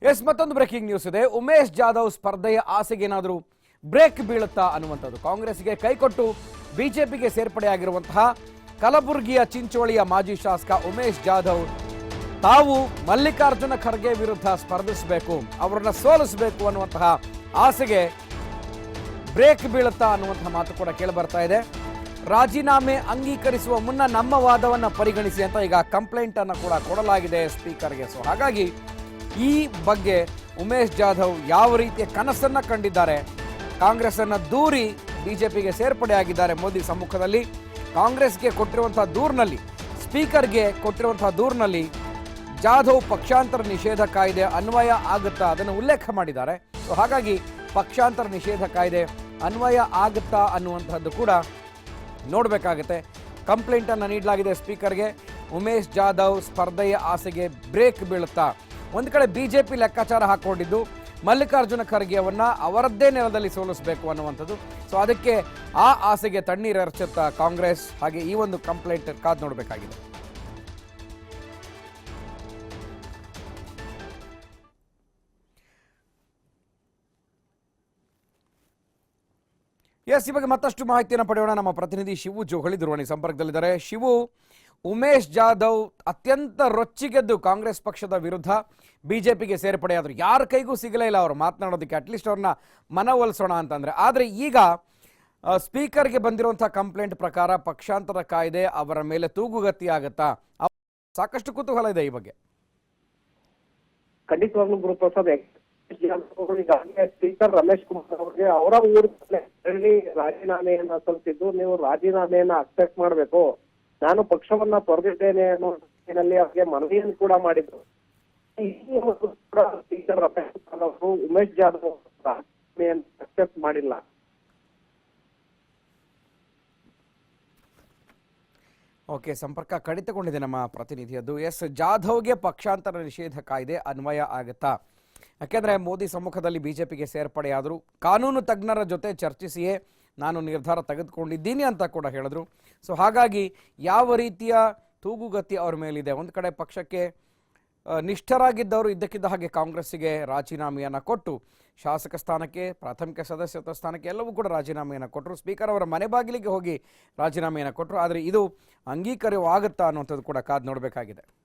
S ಮತ್ತೊಂದು breaking news ಇದೆ. ಉಮೇಶ್ ಜಾಧವ್ ಸ್ಪರ್ಧೆಯ ಆಸೆಗೆ ಏನಾದರೂ ಬ್ರೇಕ್ ಬೀಳುತ್ತಾ ಅನ್ನುವಂಥದ್ದು. ಕಾಂಗ್ರೆಸ್ಗೆ ಕೈಕೊಟ್ಟು ಬಿಜೆಪಿಗೆ ಸೇರ್ಪಡೆಯಾಗಿರುವಂತಹ ಕಲಬುರಗಿಯ ಚಿಂಚೋಳಿಯ ಮಾಜಿ ಶಾಸಕ ಉಮೇಶ್ ಜಾಧವ್ ತಾವು ಮಲ್ಲಿಕಾರ್ಜುನ ಖರ್ಗೆ ವಿರುದ್ಧ ಸ್ಪರ್ಧಿಸಬೇಕು, ಅವರನ್ನ ಸೋಲಿಸಬೇಕು ಅನ್ನುವಂತಹ ಆಸೆಗೆ ಬ್ರೇಕ್ ಬೀಳುತ್ತಾ ಅನ್ನುವಂತಹ ಮಾತು ಕೂಡ ಕೇಳಿ ಬರ್ತಾ ಇದೆ. ರಾಜೀನಾಮೆ ಅಂಗೀಕರಿಸುವ ಮುನ್ನ ನಮ್ಮ ವಾದವನ್ನು ಪರಿಗಣಿಸಿ ಅಂತ ಈಗ ಕಂಪ್ಲೇಂಟ್ ಅನ್ನು ಕೂಡ ಕೊಡಲಾಗಿದೆ ಸ್ಪೀಕರ್ಗೆ. ಸೊ ಹಾಗಾಗಿ ಈ ಬಗ್ಗೆ ಉಮೇಶ್ ಜಾಧವ್ ಯಾವ ರೀತಿಯ ಕನಸನ್ನ ಕಂಡಿದ್ದಾರೆ, ಕಾಂಗ್ರೆಸ್ ಅನ್ನ ದೂರಿ ಬಿಜೆಪಿಗೆ ಸೇರ್ಪಡೆಯಾಗಿದ್ದಾರೆ ಮೋದಿ ಸಮ್ಮುಖದಲ್ಲಿ. ಕಾಂಗ್ರೆಸ್ಗೆ ಕೊಟ್ಟಿರುವಂತಹ ದೂರಿನಲ್ಲಿ, ಸ್ಪೀಕರ್ಗೆ ಕೊಟ್ಟಿರುವಂತಹ ದೂರಿನಲ್ಲಿ ಜಾಧವ್ ಪಕ್ಷಾಂತರ ನಿಷೇಧ ಕಾಯ್ದೆ ಅನ್ವಯ ಆಗುತ್ತಾ ಅದನ್ನು ಉಲ್ಲೇಖ ಮಾಡಿದ್ದಾರೆ. ಸೊ ಹಾಗಾಗಿ ಪಕ್ಷಾಂತರ ನಿಷೇಧ ಕಾಯ್ದೆ ಅನ್ವಯ ಆಗುತ್ತಾ ಅನ್ನುವಂಥದ್ದು ಕೂಡ ನೋಡಬೇಕಾಗುತ್ತೆ. ಕಂಪ್ಲೇಂಟನ್ನು ನೀಡಲಾಗಿದೆ ಸ್ಪೀಕರ್ಗೆ. ಉಮೇಶ್ ಜಾಧವ್ ಸ್ಪರ್ಧೆಯ ಆಸೆಗೆ ಬ್ರೇಕ್ ಬೀಳುತ್ತಾ? ಒಂದು ಕಡೆ ಬಿಜೆಪಿ ಲೆಕ್ಕಾಚಾರ ಹಾಕೊಂಡಿದ್ದು ಮಲ್ಲಿಕಾರ್ಜುನ ಖರ್ಗೆ ಅವನ್ನ ಅವರದ್ದೇ ನೆಲದಲ್ಲಿ ಸೋಲಿಸಬೇಕು ಅನ್ನುವಂಥದ್ದು. ಸೊ ಅದಕ್ಕೆ ಆ ಆಸೆಗೆ ತಣ್ಣೀರು ಎರಚುತ್ತಾ ಕಾಂಗ್ರೆಸ್. ಹಾಗೆ ಈ ಒಂದು ಕಂಪ್ಲೇಂಟ್ ಕಾದು ನೋಡಬೇಕಾಗಿದೆ. ಎಸ್, ಈ ಬಗ್ಗೆ ಮತ್ತಷ್ಟು ಮಾಹಿತಿಯನ್ನು ಪಡೆಯೋಣ. ನಮ್ಮ ಪ್ರತಿನಿಧಿ ಶಿವು ಜೋಹಳಿ ದೂರವಾಣಿ ಸಂಪರ್ಕದಲ್ಲಿದ್ದಾರೆ. ಶಿವು, ಉಮೇಶ್ ಜಾಧವ್ ಅತ್ಯಂತ ರೊಚ್ಚಿಗೆದ್ದು ಕಾಂಗ್ರೆಸ್ ಪಕ್ಷದ ವಿರುದ್ಧ ಬಿಜೆಪಿಗೆ ಸೇರ್ಪಡೆಯಾದರು. ಯಾರ ಕೈಗೂ ಸಿಗಲೇ ಇಲ್ಲ ಅವರು ಮಾತನಾಡೋದಕ್ಕೆ, ಅಟ್ಲೀಸ್ಟ್ ಅವ್ರನ್ನ ಮನವೊಲಿಸೋಣ ಅಂತಂದ್ರೆ. ಆದರೆ ಈಗ ಸ್ಪೀಕರ್ಗೆ ಬಂದಿರುವಂತಹ ಕಂಪ್ಲೇಂಟ್ ಪ್ರಕಾರ ಪಕ್ಷಾಂತರ ಕಾಯ್ದೆ ಅವರ ಮೇಲೆ ತೂಗುಗತಿ ಆಗುತ್ತಾ? ಸಾಕಷ್ಟು ಕುತೂಹಲ ಇದೆ ಈ ಬಗ್ಗೆ. ಖಂಡಿತವಾಗ್ಲೂ ಗುರುಪ್ರಸಾದ್, ಸ್ಪೀಕರ್ ರಮೇಶ್ ಕುಮಾರ್ ಅವರಿಗೆ ಅವರ ಊರಲ್ಲಿ ರಾಜೀನಾಮೆಯನ್ನ ಸಲ್ಲಿಸಿದ್ದು, ನೀವು ರಾಜೀನಾಮೆಯನ್ನ ಅಕ್ಸೆಪ್ಟ್ ಮಾಡಬೇಕು, ನಾನು ಪಕ್ಷವನ್ನ ತೊರೆದಿದ್ದೇನೆ ಅನ್ನೋ ನಿಟ್ಟಿನಲ್ಲಿ ಅವರಿಗೆ ಮನವಿಯನ್ನು ಕೂಡ ಮಾಡಿದ್ರು. ಸ್ಪೀಕರ್ ರಮೇಶ್ ಕುಮಾರ್ ಅವರು ಉಮೇಶ್ ಜಾಧವ್ ರಾಜೀನಾಮೆಯನ್ನು ಅಕ್ಸೆಪ್ಟ್ ಮಾಡಿಲ್ಲ. ಓಕೆ, ಸಂಪರ್ಕ ಕಡಿತಗೊಂಡಿದೆ ನಮ್ಮ ಪ್ರತಿನಿಧಿಯದ್ದು. ಎಸ್, ಜಾಧವ್ಗೆ ಪಕ್ಷಾಂತರ ನಿಷೇಧ ಕಾಯ್ದೆ ಅನ್ವಯ ಆಗುತ್ತಾ? ಯಾಕೆಂದರೆ ಮೋದಿ ಸಮ್ಮುಖದಲ್ಲಿ ಬಿಜೆಪಿಗೆ ಸೇರ್ಪಡೆಯಾದರು. ಕಾನೂನು ತಜ್ಞರ ಜೊತೆ ಚರ್ಚಿಸಿಯೇ ನಾನು ನಿರ್ಧಾರ ತೆಗೆದುಕೊಂಡಿದ್ದೀನಿ ಅಂತ ಕೂಡ ಹೇಳಿದ್ರು. ಸೊ ಹಾಗಾಗಿ ಯಾವ ರೀತಿಯ ತೂಗುಗತಿ ಅವ್ರ ಮೇಲಿದೆ? ಒಂದು ಕಡೆ ಪಕ್ಷಕ್ಕೆ ನಿಷ್ಠರಾಗಿದ್ದವರು ಇದ್ದಕ್ಕಿದ್ದ ಹಾಗೆ ಕಾಂಗ್ರೆಸ್ಸಿಗೆ ರಾಜೀನಾಮೆಯನ್ನು ಕೊಟ್ಟು ಶಾಸಕ ಸ್ಥಾನಕ್ಕೆ, ಪ್ರಾಥಮಿಕ ಸದಸ್ಯತ್ವ ಸ್ಥಾನಕ್ಕೆ ಎಲ್ಲವೂ ಕೂಡ ರಾಜೀನಾಮೆಯನ್ನು ಕೊಟ್ಟರು. ಸ್ಪೀಕರ್ ಅವರ ಮನೆ ಬಾಗಿಲಿಗೆ ಹೋಗಿ ರಾಜೀನಾಮೆಯನ್ನು ಕೊಟ್ಟರು. ಆದರೆ ಇದು ಅಂಗೀಕಾರವಾಗುತ್ತಾ ಅನ್ನುವಂಥದ್ದು ಕೂಡ ಕಾದು ನೋಡಬೇಕಾಗಿದೆ.